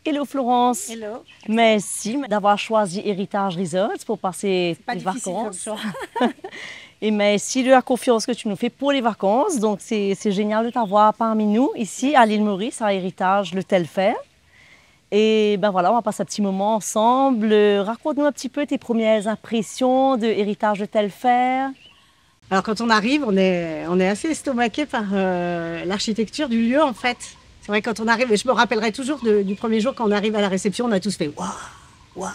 Hello Florence. Hello. Merci d'avoir choisi Héritage Resorts pour passer Pas les difficile comme vacances. choix. Et merci de la confiance que tu nous fais pour les vacances. Donc c'est génial de t'avoir parmi nous ici à l'île Maurice, à Héritage, le Telfair. Et ben voilà, on va passer un petit moment ensemble. Raconte-nous un petit peu tes premières impressions de Héritage, le Telfair. Alors quand on arrive, on est assez estomaqué par l'architecture du lieu en fait. C'est vrai quand on arrive, et je me rappellerai toujours du premier jour quand on arrive à la réception, on a tous fait waouh, waouh.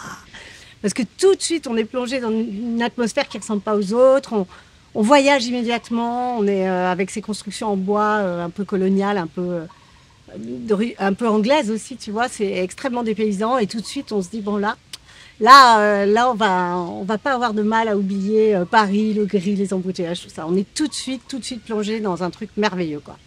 Parce que tout de suite on est plongé dans une atmosphère qui ne ressemble pas aux autres. On voyage immédiatement, on est avec ces constructions en bois un peu coloniales, un peu anglaises aussi, tu vois. C'est extrêmement dépaysant et tout de suite on se dit bon là, on va pas avoir de mal à oublier Paris, le gris, les embouteillages, tout ça. On est tout de suite plongé dans un truc merveilleux, quoi.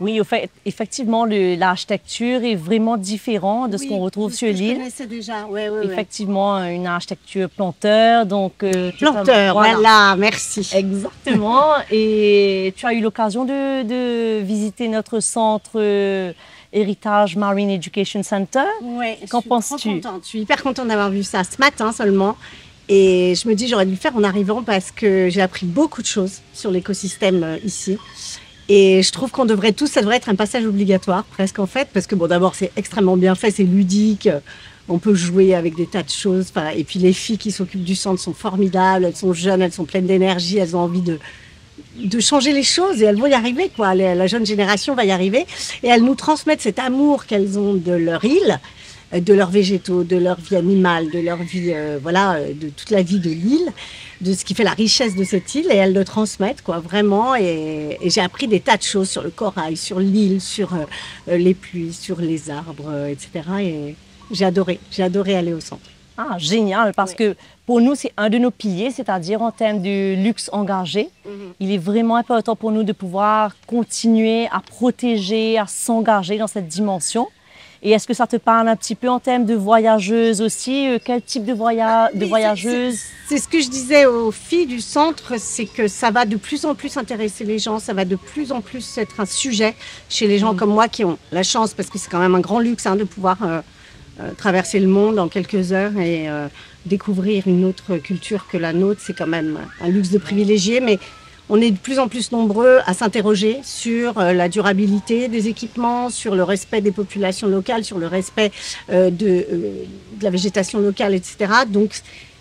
Oui, au fait, effectivement, l'architecture est vraiment différente de ce qu'on retrouve sur l'île. Je connaissais déjà, ouais. Effectivement, une architecture planteur, donc... planteur, voilà, merci. Exactement. Et tu as eu l'occasion de visiter notre centre Héritage Marine Education Center. Oui, qu'en penses-tu? Je suis hyper contente d'avoir vu ça ce matin seulement. Et je me dis, j'aurais dû le faire en arrivant parce que j'ai appris beaucoup de choses sur l'écosystème ici. Et je trouve ça devrait être un passage obligatoire presque en fait, parce que bon, d'abord c'est extrêmement bien fait, c'est ludique, on peut jouer avec des tas de choses. Et puis les filles qui s'occupent du centre sont formidables, elles sont jeunes, elles sont pleines d'énergie, elles ont envie de changer les choses et elles vont y arriver, quoi. La jeune génération va y arriver et elles nous transmettent cet amour qu'elles ont de leur île, de leurs végétaux, de leur vie animale, de leur vie, de toute la vie de l'île, de ce qui fait la richesse de cette île, et elles le transmettent, quoi, vraiment. Et j'ai appris des tas de choses sur le corail, sur l'île, sur les pluies, sur les arbres, etc. Et j'ai adoré aller au centre. Ah, génial, parce que pour nous, c'est un de nos piliers, c'est-à-dire en termes de luxe engagé. Il est vraiment important pour nous de pouvoir continuer à protéger, à s'engager dans cette dimension. Et est-ce que ça te parle un petit peu en termes de voyageuses aussi? Quel type de voyageuses? C'est ce que je disais aux filles du centre, c'est que ça va de plus en plus intéresser les gens, ça va de plus en plus être un sujet chez les gens comme moi qui ont la chance, parce que c'est quand même un grand luxe de pouvoir traverser le monde en quelques heures et découvrir une autre culture que la nôtre. C'est quand même un luxe de privilégié, mais on est de plus en plus nombreux à s'interroger sur la durabilité des équipements, sur le respect des populations locales, sur le respect de la végétation locale, etc. Donc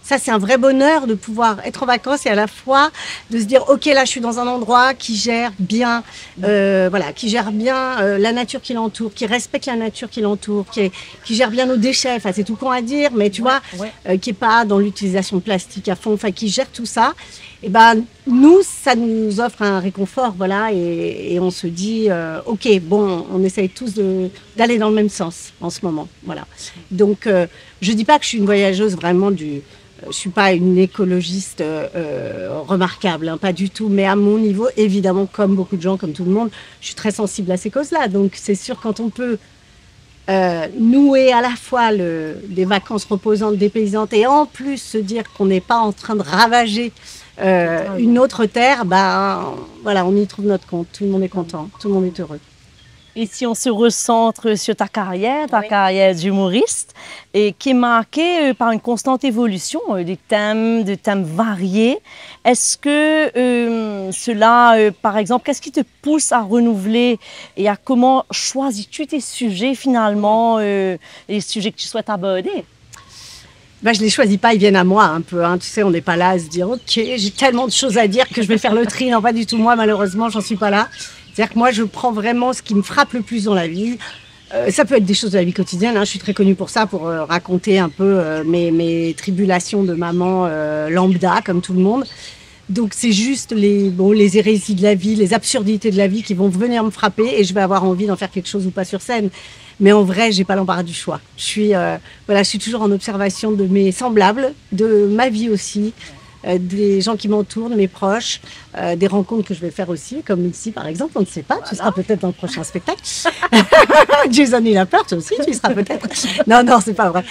ça, c'est un vrai bonheur de pouvoir être en vacances et à la fois de se dire, ok, là, je suis dans un endroit qui gère bien, la nature qui l'entoure, qui respecte la nature qui l'entoure, qui gère bien nos déchets. Enfin, c'est tout con à dire, mais tu vois, qui est pas dans l'utilisation de plastique à fond, enfin, qui gère tout ça. Et ben, nous, ça nous offre un réconfort, voilà, et on se dit, ok, bon, on essaye tous d'aller dans le même sens en ce moment, voilà. Donc, je dis pas que je suis une voyageuse vraiment je suis pas une écologiste remarquable, pas du tout, mais à mon niveau, évidemment, comme beaucoup de gens, comme tout le monde, je suis très sensible à ces causes-là. Donc, c'est sûr, quand on peut nouer à la fois des vacances reposantes, dépaysantes, et en plus se dire qu'on n'est pas en train de ravager une autre terre, voilà, on y trouve notre compte. Tout le monde est content, tout le monde est heureux. Et si on se recentre sur ta carrière d'humoriste, et qui est marquée par une constante évolution de thèmes variés, est-ce que par exemple, qu'est-ce qui te pousse à renouveler et à comment choisis-tu tes sujets finalement, les sujets que tu souhaites aborder? Je ne les choisis pas, ils viennent à moi un peu. Tu sais, on n'est pas là à se dire « Ok, j'ai tellement de choses à dire que je vais faire le tri. » Non, pas du tout. Moi, malheureusement, j'en suis pas là. C'est-à-dire que moi, je prends vraiment ce qui me frappe le plus dans la vie. Ça peut être des choses de la vie quotidienne. Je suis très connue pour ça, pour raconter un peu mes tribulations de maman lambda, comme tout le monde. Donc, c'est juste les hérésies de la vie, les absurdités de la vie qui vont venir me frapper et je vais avoir envie d'en faire quelque chose ou pas sur scène. Mais en vrai, j'ai pas l'embarras du choix. Je suis toujours en observation de mes semblables, de ma vie aussi, des gens qui m'entourent, de mes proches, des rencontres que je vais faire aussi, comme ici par exemple, on ne sait pas, voilà. Tu seras peut-être dans le prochain spectacle. Jason, il a peur, toi aussi, tu y seras peut-être. Non, c'est pas vrai.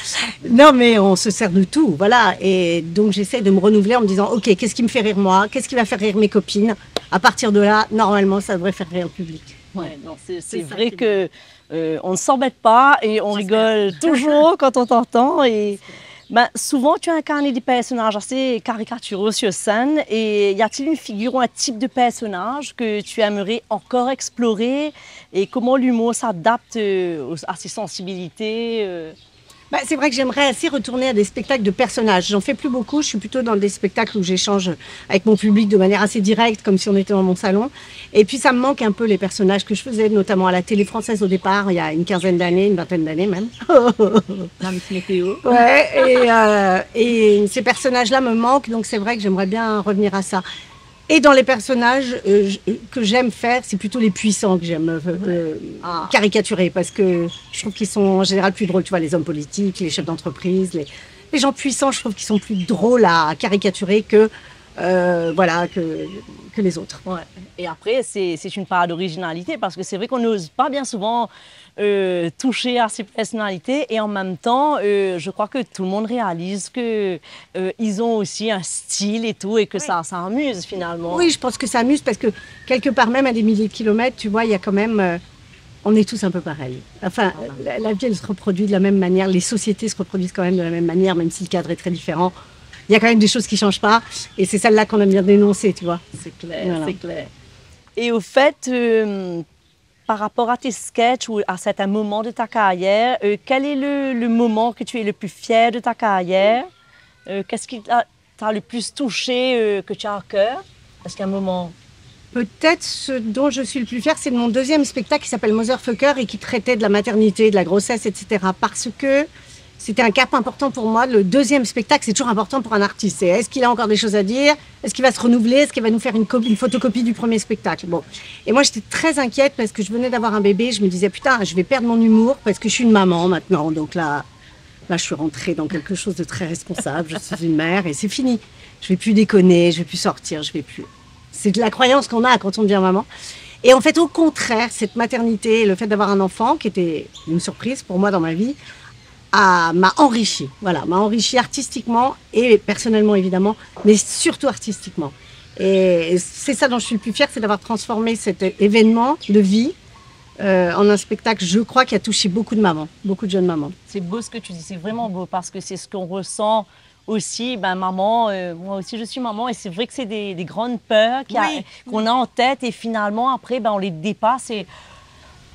Non, mais on se sert de tout, voilà. Et donc j'essaie de me renouveler en me disant, ok, qu'est-ce qui me fait rire moi? Qu'est-ce qui va faire rire mes copines? À partir de là, normalement, ça devrait faire rire le public. Ouais, c'est vrai que On ne s'embête pas et on rigole toujours quand on t'entend. Et souvent, tu as incarné des personnages assez caricaturaux sur scène. Et y a-t-il une figure ou un type de personnage que tu aimerais encore explorer? Et comment l'humour s'adapte à ses sensibilités? C'est vrai que j'aimerais assez retourner à des spectacles de personnages. J'en fais plus beaucoup. Je suis plutôt dans des spectacles où j'échange avec mon public de manière assez directe, comme si on était dans mon salon. Et puis, ça me manque un peu les personnages que je faisais, notamment à la télé française au départ, il y a une quinzaine d'années, une vingtaine d'années même. Dans Miss Météo. Ouais, et ces personnages-là me manquent, donc c'est vrai que j'aimerais bien revenir à ça. Et dans les personnages que j'aime faire, c'est plutôt les puissants que j'aime caricaturer, parce que je trouve qu'ils sont en général plus drôles. Tu vois, les hommes politiques, les chefs d'entreprise, les gens puissants, je trouve qu'ils sont plus drôles à caricaturer que les autres. Ouais. Et après, c'est une part d'originalité, parce que c'est vrai qu'on n'ose pas bien souvent toucher à ces personnalités, et en même temps, je crois que tout le monde réalise que ils ont aussi un style et tout, et que ça amuse finalement. Oui, je pense que ça amuse, parce que quelque part, même à des milliers de kilomètres, tu vois, il y a quand même... on est tous un peu pareils. Enfin, la vie, elle se reproduit de la même manière, les sociétés se reproduisent quand même de la même manière, même si le cadre est très différent. Il y a quand même des choses qui ne changent pas, et c'est celle-là qu'on aime bien dénoncer, tu vois. C'est clair, voilà. C'est clair. Et au fait, par rapport à tes sketchs ou à certains moments de ta carrière, quel est le moment que tu es le plus fier de ta carrière? Qu'est-ce qui t'a le plus touché, que tu as à cœur? Est-ce qu'il y a un moment? Peut-être ce dont je suis le plus fière, c'est de mon deuxième spectacle qui s'appelle Motherfucker et qui traitait de la maternité, de la grossesse, etc. Parce que c'était un cap important pour moi. Le deuxième spectacle, c'est toujours important pour un artiste. Est-ce qu'il a encore des choses à dire? Est-ce qu'il va se renouveler? Est-ce qu'il va nous faire une photocopie du premier spectacle? Bon. Et moi, j'étais très inquiète parce que je venais d'avoir un bébé. Je me disais, putain, je vais perdre mon humour parce que je suis une maman maintenant. Donc là, je suis rentrée dans quelque chose de très responsable. Je suis une mère et c'est fini. Je vais plus déconner, je vais plus sortir, je vais plus... C'est de la croyance qu'on a quand on devient maman. Et en fait, au contraire, cette maternité, le fait d'avoir un enfant, qui était une surprise pour moi dans ma vie, m'a enrichi. Voilà, m'a enrichi artistiquement et personnellement évidemment, mais surtout artistiquement. Et c'est ça dont je suis le plus fière, c'est d'avoir transformé cet événement de vie en un spectacle, je crois, qui a touché beaucoup de mamans, beaucoup de jeunes mamans. C'est beau ce que tu dis, c'est vraiment beau, parce que c'est ce qu'on ressent aussi. Maman, moi aussi je suis maman, et c'est vrai que c'est des grandes peurs qu'on a en tête, et finalement après on les dépasse et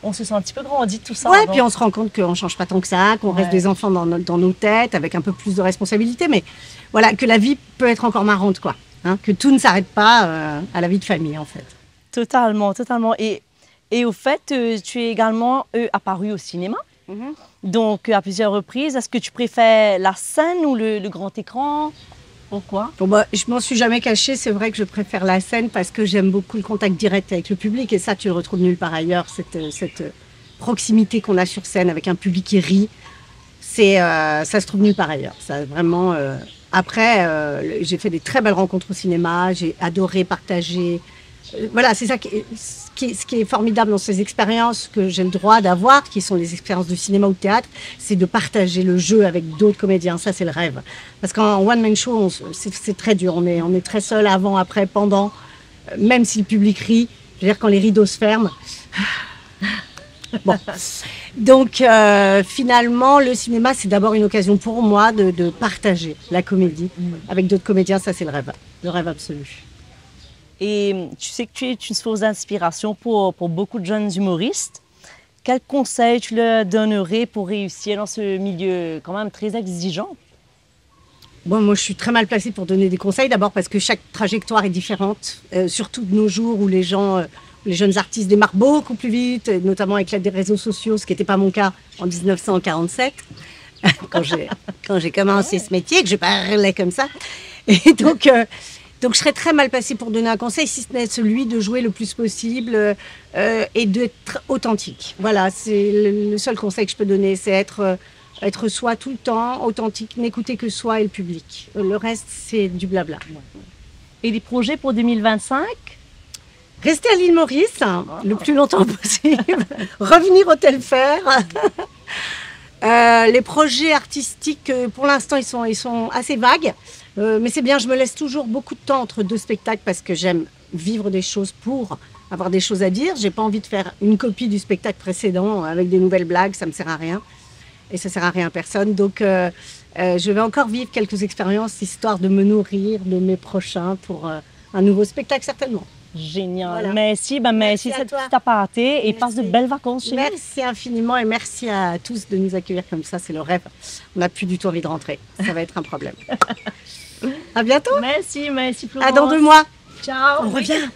on se sent un petit peu grandi de tout ça. Ouais, puis on se rend compte qu'on ne change pas tant que ça, qu'on reste des enfants dans nos têtes, avec un peu plus de responsabilité, mais voilà, que la vie peut être encore marrante, quoi. Hein, que tout ne s'arrête pas à la vie de famille, en fait. Totalement, totalement. Et au fait, tu es également apparu au cinéma, donc à plusieurs reprises. Est-ce que tu préfères la scène ou le grand écran? Pourquoi? Bon, je m'en suis jamais cachée. C'est vrai que je préfère la scène parce que j'aime beaucoup le contact direct avec le public. Et ça, tu le retrouves nulle part ailleurs. Cette proximité qu'on a sur scène avec un public qui rit, ça se trouve nulle part ailleurs. Ça, vraiment, après, j'ai fait des très belles rencontres au cinéma. J'ai adoré partager. Voilà, c'est ça ce qui est formidable dans ces expériences que j'ai le droit d'avoir, qui sont les expériences de cinéma ou de théâtre, c'est de partager le jeu avec d'autres comédiens. Ça, c'est le rêve. Parce qu'en one-man show, c'est très dur. On est très seul avant, après, pendant, même si le public rit. Je veux dire, quand les rideaux se ferment. Bon. Donc, finalement, le cinéma, c'est d'abord une occasion pour moi de partager la comédie avec d'autres comédiens. Ça, c'est le rêve absolu. Et tu sais que tu es une source d'inspiration pour beaucoup de jeunes humoristes. Quels conseils tu leur donnerais pour réussir dans ce milieu quand même très exigeant? Bon, moi, je suis très mal placée pour donner des conseils. D'abord parce que chaque trajectoire est différente, surtout de nos jours où les jeunes artistes démarrent beaucoup plus vite, notamment avec l'aide des réseaux sociaux, ce qui n'était pas mon cas en 1947, quand j'ai commencé ce métier, que je parlais comme ça. Et donc, je serais très mal placée pour donner un conseil, si ce n'est celui de jouer le plus possible et d'être authentique. Voilà, c'est le seul conseil que je peux donner, c'est être soi tout le temps, authentique, n'écouter que soi et le public. Le reste, c'est du blabla. Et des projets pour 2025? Rester à l'île Maurice, le plus longtemps possible. Revenir au Telfer. Les projets artistiques, pour l'instant, ils sont assez vagues. Mais c'est bien, je me laisse toujours beaucoup de temps entre deux spectacles parce que j'aime vivre des choses pour avoir des choses à dire. J'ai pas envie de faire une copie du spectacle précédent avec des nouvelles blagues, ça me sert à rien. Et ça sert à rien à personne. Donc, je vais encore vivre quelques expériences, histoire de me nourrir de mes prochains pour un nouveau spectacle, certainement. Génial. Voilà. Merci. Merci à cette toi. petite aparté et Merci. passe de belles vacances chez nous. Merci infiniment et merci à tous de nous accueillir comme ça. C'est le rêve. On n'a plus du tout envie de rentrer. Ça va être un problème. À bientôt. Merci Florence. À dans 2 mois. Ciao. On revient.